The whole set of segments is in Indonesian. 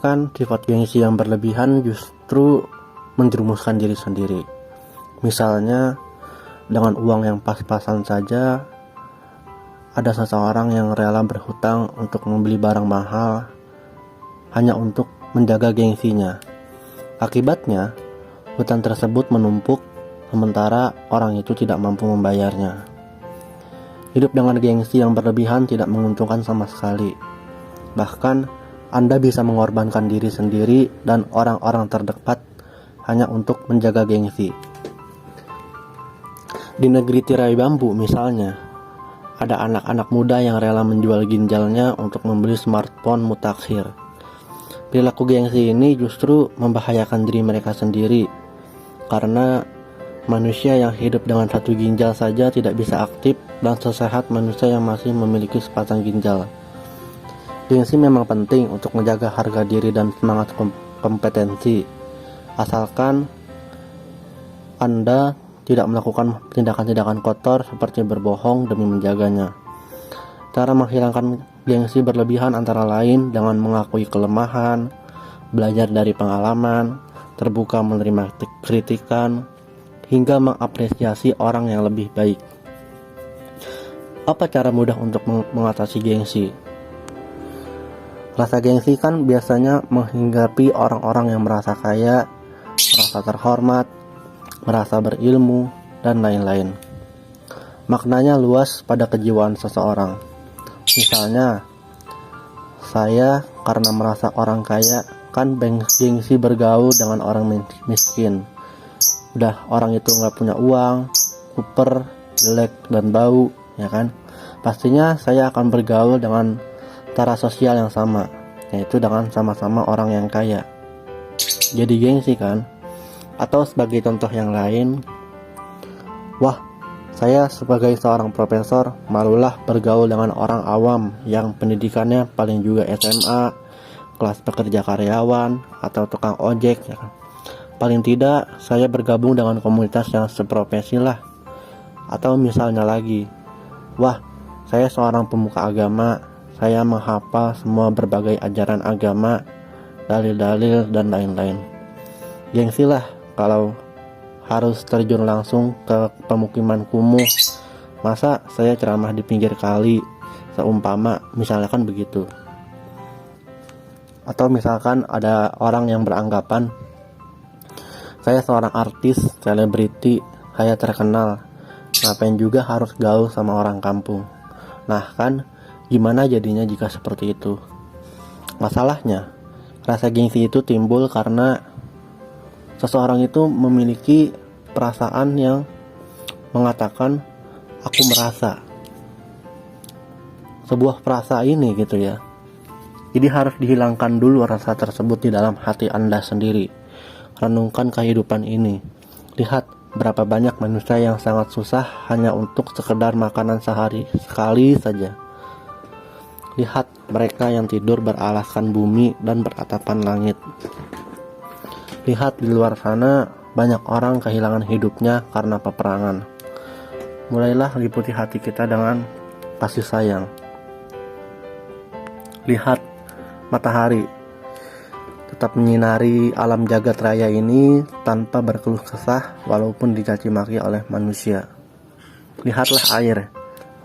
Bahkan sifat gengsi yang berlebihan justru menjerumuskan diri sendiri. Misalnya, dengan uang yang pas-pasan saja, ada seseorang yang rela berhutang untuk membeli barang mahal hanya untuk menjaga gengsinya. Akibatnya, hutang tersebut menumpuk sementara orang itu tidak mampu membayarnya. Hidup dengan gengsi yang berlebihan tidak menguntungkan sama sekali. Bahkan, Anda bisa mengorbankan diri sendiri dan orang-orang terdekat hanya untuk menjaga gengsi. Di negeri tirai bambu misalnya, ada anak-anak muda yang rela menjual ginjalnya untuk membeli smartphone mutakhir. Perilaku gengsi ini justru membahayakan diri mereka sendiri, karena manusia yang hidup dengan satu ginjal saja tidak bisa aktif dan sesehat manusia yang masih memiliki sepasang ginjal. Gengsi memang penting untuk menjaga harga diri dan semangat kompetensi, asalkan Anda tidak melakukan tindakan-tindakan kotor seperti berbohong demi menjaganya. Cara menghilangkan gengsi berlebihan antara lain dengan mengakui kelemahan, belajar dari pengalaman, terbuka menerima kritikan, hingga mengapresiasi orang yang lebih baik. Apa cara mudah untuk mengatasi gengsi? Rasa gengsi kan biasanya menghinggapi orang-orang yang merasa kaya, merasa terhormat, merasa berilmu, dan lain-lain. Maknanya luas pada kejiwaan seseorang. Misalnya, saya karena merasa orang kaya kan gengsi bergaul dengan orang miskin. Udah orang itu nggak punya uang, kuper, jelek, dan bau, ya kan? Pastinya saya akan bergaul dengan tara sosial yang sama, yaitu dengan sama-sama orang yang kaya. Jadi gengsi kan? Atau sebagai contoh yang lain, wah, saya sebagai seorang profesor malulah bergaul dengan orang awam yang pendidikannya paling juga SMA, kelas pekerja karyawan, atau tukang ojek, ya kan? Paling tidak saya bergabung dengan komunitas yang seprofesi lah. Atau misalnya lagi, wah, saya seorang pemuka agama, saya menghafal semua berbagai ajaran agama, dalil-dalil, dan lain-lain. Gengsi lah kalau harus terjun langsung ke pemukiman kumuh. Masa saya ceramah di pinggir kali, seumpama misalkan begitu. Atau misalkan ada orang yang beranggapan saya seorang artis, selebriti, saya terkenal, ngapain juga harus gaul sama orang kampung. Nah kan, gimana jadinya jika seperti itu? Masalahnya, rasa gengsi itu timbul karena seseorang itu memiliki perasaan yang mengatakan aku merasa. Sebuah perasaan ini gitu ya. Jadi harus dihilangkan dulu rasa tersebut di dalam hati Anda sendiri. Renungkan kehidupan ini. Lihat berapa banyak manusia yang sangat susah hanya untuk sekedar makanan sehari sekali saja. Lihat mereka yang tidur beralaskan bumi dan beratapan langit. Lihat di luar sana banyak orang kehilangan hidupnya karena peperangan. Mulailah liputi hati kita dengan kasih sayang. Lihat matahari tetap menyinari alam jagat raya ini tanpa berkeluh kesah walaupun dicaci maki oleh manusia. Lihatlah air,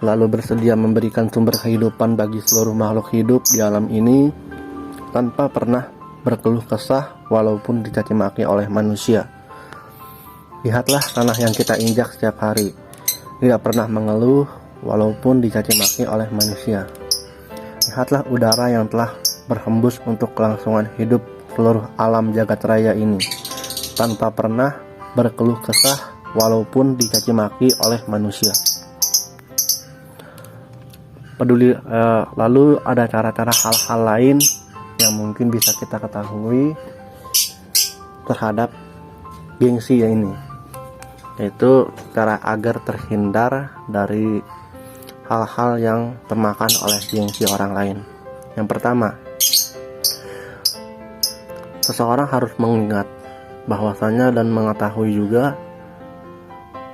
lalu bersedia memberikan sumber kehidupan bagi seluruh makhluk hidup di alam ini tanpa pernah berkeluh kesah walaupun dicaci maki oleh manusia. Lihatlah tanah yang kita injak setiap hari, tidak pernah mengeluh walaupun dicaci maki oleh manusia. Lihatlah udara yang telah berhembus untuk kelangsungan hidup seluruh alam jagat raya ini tanpa pernah berkeluh kesah walaupun dicaci maki oleh manusia. Lalu ada cara-cara hal-hal lain yang mungkin bisa kita ketahui terhadap gengsi ini, yaitu cara agar terhindar dari hal-hal yang termakan oleh gengsi orang lain. Yang pertama, seseorang harus mengingat bahwasanya dan mengetahui juga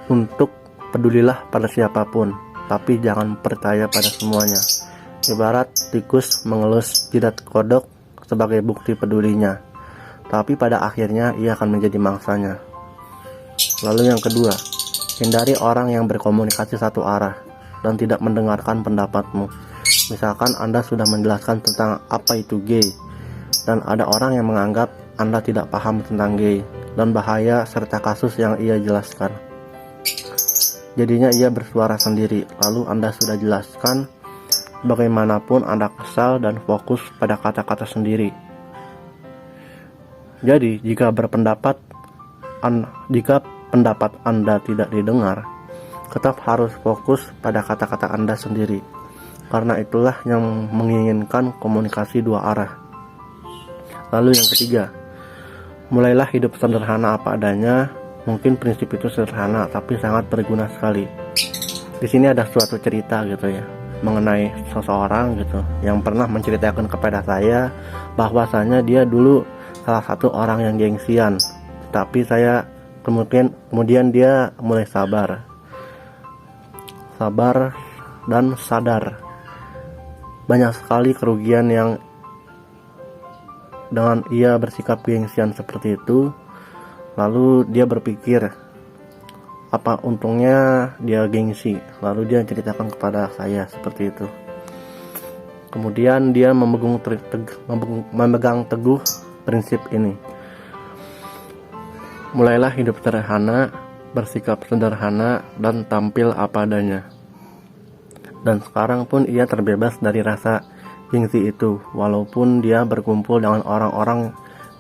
untuk pedulilah pada siapapun, tapi jangan percaya pada semuanya. Ibarat tikus mengelus jidat kodok, sebagai bukti pedulinya, tapi pada akhirnya ia akan menjadi mangsanya. Lalu yang kedua, hindari orang yang berkomunikasi satu arah dan tidak mendengarkan pendapatmu. Misalkan Anda sudah menjelaskan tentang apa itu gay, dan ada orang yang menganggap Anda tidak paham tentang gay dan bahaya serta kasus yang ia jelaskan. Jadinya ia bersuara sendiri, lalu Anda sudah jelaskan. Bagaimanapun Anda kesal dan fokus pada kata-kata sendiri. Jadi jika pendapat Anda tidak didengar, tetap harus fokus pada kata-kata Anda sendiri. Karena itulah yang menginginkan komunikasi dua arah. Lalu yang ketiga, mulailah hidup sederhana apa adanya. Mungkin prinsip itu sederhana, tapi sangat berguna sekali. Di sini ada suatu cerita gitu ya, mengenai seseorang gitu yang pernah menceritakan kepada saya bahwasanya dia dulu salah satu orang yang gengsian. Tapi saya kemudian dia mulai sabar dan sadar. Banyak sekali kerugian yang dengan ia bersikap gengsian seperti itu. Lalu dia berpikir, apa untungnya dia gengsi? Lalu dia ceritakan kepada saya seperti itu. Kemudian dia memegang teguh prinsip ini. Mulailah hidup sederhana, bersikap sederhana, dan tampil apa adanya. Dan sekarang pun ia terbebas dari rasa gengsi itu, walaupun dia berkumpul dengan orang-orang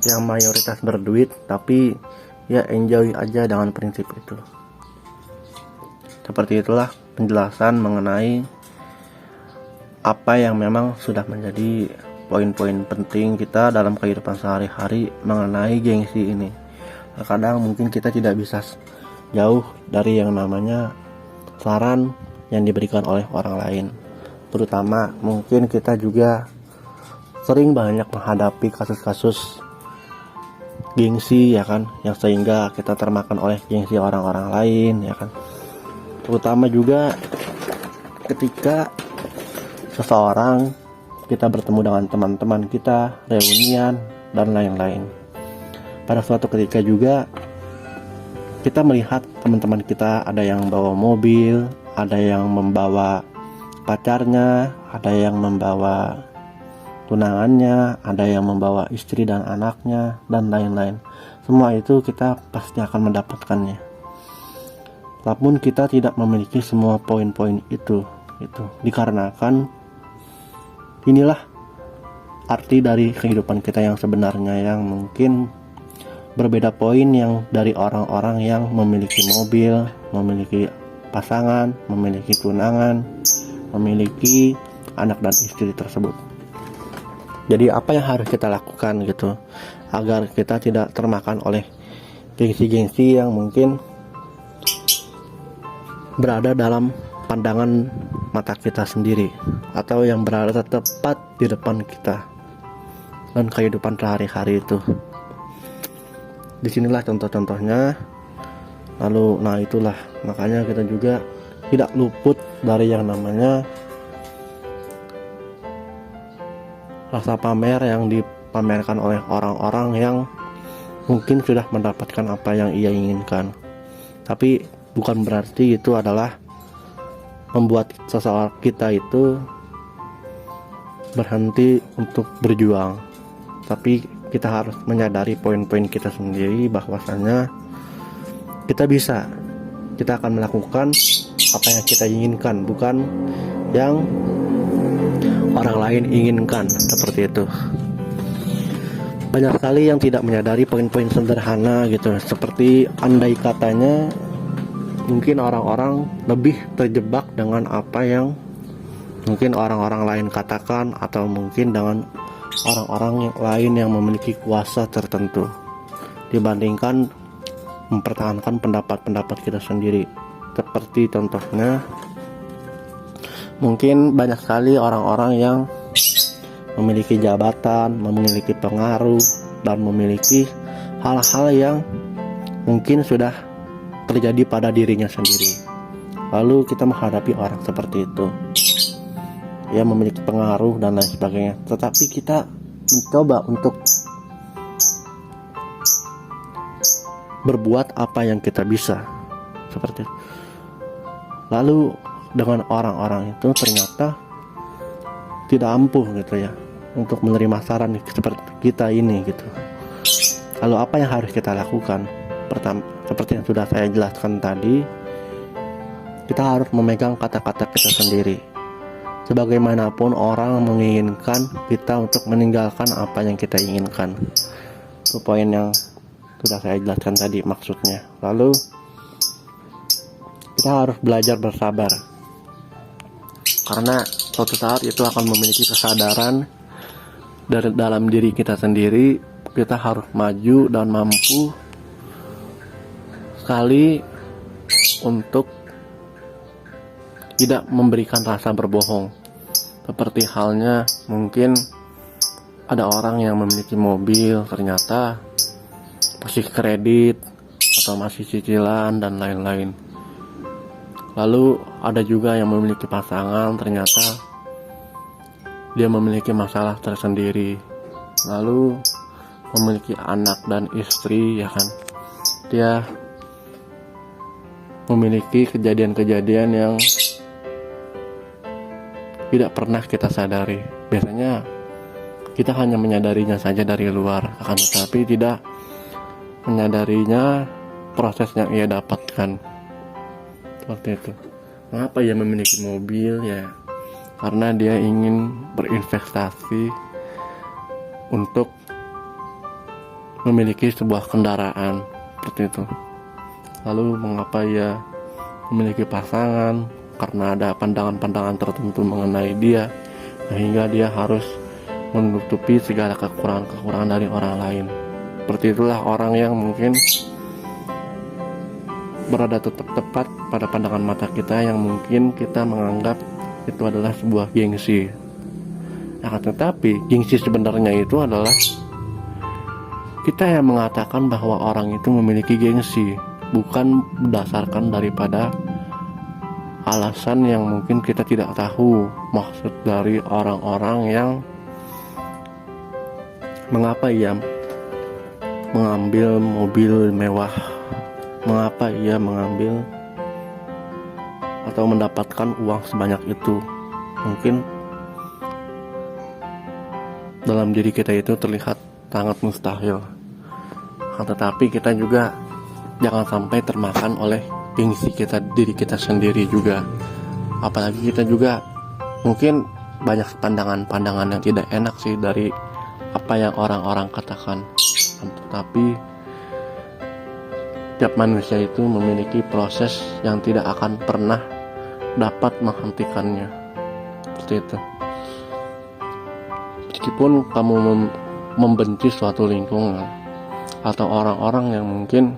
yang mayoritas berduit, tapi ya enjoy aja dengan prinsip itu. Seperti itulah penjelasan mengenai apa yang memang sudah menjadi poin-poin penting kita dalam kehidupan sehari-hari mengenai gengsi ini. Terkadang mungkin kita tidak bisa jauh dari yang namanya saran yang diberikan oleh orang lain. Terutama mungkin kita juga sering banyak menghadapi kasus-kasus gengsi ya kan, yang sehingga kita termakan oleh gengsi orang-orang lain ya kan. Terutama juga ketika seseorang kita bertemu dengan teman-teman kita, reunian dan lain-lain. Pada suatu ketika juga kita melihat teman-teman kita ada yang bawa mobil, ada yang membawa pacarnya, ada yang membawa tunangannya, ada yang membawa istri dan anaknya, dan lain-lain. Semua itu kita pasti akan mendapatkannya. Namun kita tidak memiliki semua poin-poin itu dikarenakan inilah arti dari kehidupan kita yang sebenarnya, yang mungkin berbeda poin yang dari orang-orang yang memiliki mobil, memiliki pasangan, memiliki tunangan, memiliki anak dan istri tersebut. Jadi apa yang harus kita lakukan gitu agar kita tidak termakan oleh gengsi-gengsi yang mungkin berada dalam pandangan mata kita sendiri atau yang berada tepat di depan kita dan kehidupan sehari-hari itu. Disinilah contoh-contohnya. Lalu itulah makanya kita juga tidak luput dari yang namanya rasa pamer yang dipamerkan oleh orang-orang yang mungkin sudah mendapatkan apa yang ia inginkan. Tapi bukan berarti itu adalah membuat seseorang kita itu berhenti untuk berjuang. Tapi kita harus menyadari poin-poin kita sendiri bahwasanya kita akan melakukan apa yang kita inginkan, bukan yang orang lain inginkan, seperti itu. Banyak sekali yang tidak menyadari poin-poin sederhana gitu, seperti andai katanya mungkin orang-orang lebih terjebak dengan apa yang mungkin orang-orang lain katakan, atau mungkin dengan orang-orang lain yang memiliki kuasa tertentu, dibandingkan mempertahankan pendapat-pendapat kita sendiri. Seperti contohnya mungkin banyak sekali orang-orang yang memiliki jabatan, memiliki pengaruh, dan memiliki hal-hal yang mungkin sudah terjadi pada dirinya sendiri. Lalu kita menghadapi orang seperti itu, ya memiliki pengaruh dan lain sebagainya, tetapi kita mencoba untuk berbuat apa yang kita bisa, seperti itu. Lalu dengan orang-orang itu ternyata tidak ampuh gitu ya untuk menerima saran seperti kita ini gitu. Lalu apa yang harus kita lakukan? Pertama, seperti yang sudah saya jelaskan tadi, kita harus memegang kata-kata kita sendiri. Sebagaimanapun orang menginginkan kita untuk meninggalkan apa yang kita inginkan. Itu poin yang sudah saya jelaskan tadi maksudnya. Lalu kita harus belajar bersabar, karena suatu saat itu akan memiliki kesadaran dari dalam diri kita sendiri. Kita harus maju dan mampu sekali untuk tidak memberikan rasa berbohong. Seperti halnya mungkin ada orang yang memiliki mobil ternyata masih kredit atau masih cicilan dan lain-lain. Lalu ada juga yang memiliki pasangan ternyata dia memiliki masalah tersendiri. Lalu memiliki anak dan istri, ya kan, dia memiliki kejadian-kejadian yang tidak pernah kita sadari. Biasanya kita hanya menyadarinya saja dari luar, akan tetapi tidak menyadarinya proses yang ia dapatkan. Seperti itu. Mengapa ia memiliki mobil? Ya karena dia ingin berinvestasi untuk memiliki sebuah kendaraan, seperti itu. Lalu mengapa ia memiliki pasangan? Karena ada pandangan-pandangan tertentu mengenai dia, sehingga dia harus menutupi segala kekurangan-kekurangan dari orang lain. Seperti itulah orang yang mungkin berada tepat pada pandangan mata kita, yang mungkin kita menganggap itu adalah sebuah gengsi. Nah, tetapi gengsi sebenarnya itu adalah kita yang mengatakan bahwa orang itu memiliki gengsi, bukan berdasarkan daripada alasan yang mungkin kita tidak tahu maksud dari orang-orang yang mengapa ia mengambil mobil mewah, mengapa ia mengambil atau mendapatkan uang sebanyak itu. Mungkin dalam diri kita itu terlihat sangat mustahil, tetapi kita juga jangan sampai termakan oleh gengsi kita, diri kita sendiri juga. Apalagi kita juga mungkin banyak pandangan-pandangan yang tidak enak sih dari apa yang orang-orang katakan, tetapi setiap manusia itu memiliki proses yang tidak akan pernah dapat menghentikannya. Seperti itu. Meskipun kamu membenci suatu lingkungan atau orang-orang yang mungkin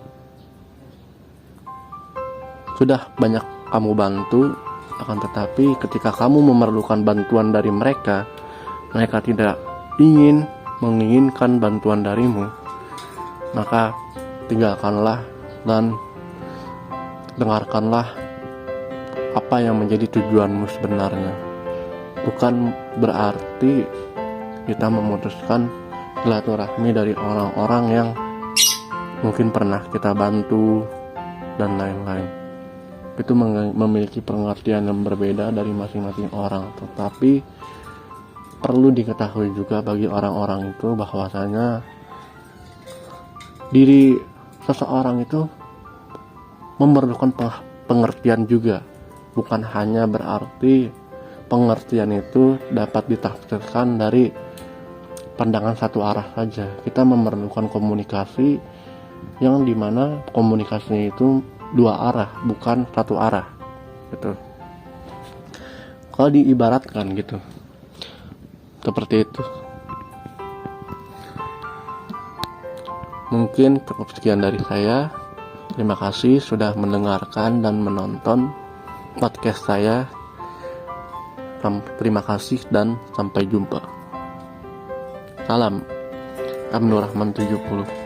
sudah banyak kamu bantu, akan tetapi ketika kamu memerlukan bantuan dari mereka, mereka tidak menginginkan bantuan darimu, maka tinggalkanlah dan dengarkanlah apa yang menjadi tujuanmu sebenarnya. Bukan berarti kita memutuskan silaturahmi dari orang-orang yang mungkin pernah kita bantu dan lain-lain. Itu memiliki pengertian yang berbeda dari masing-masing orang. Tetapi perlu diketahui juga bagi orang-orang itu bahwasanya diri seseorang itu memerlukan pengertian juga. Bukan hanya berarti pengertian itu dapat ditafsirkan dari pandangan satu arah saja. Kita memerlukan komunikasi yang dimana komunikasinya itu dua arah, bukan satu arah gitu. Kalau diibaratkan gitu, seperti itu. Mungkin cukup sekian dari saya. Terima kasih sudah mendengarkan dan menonton podcast saya. Terima kasih dan sampai jumpa. Salam Abnur Rahman 70.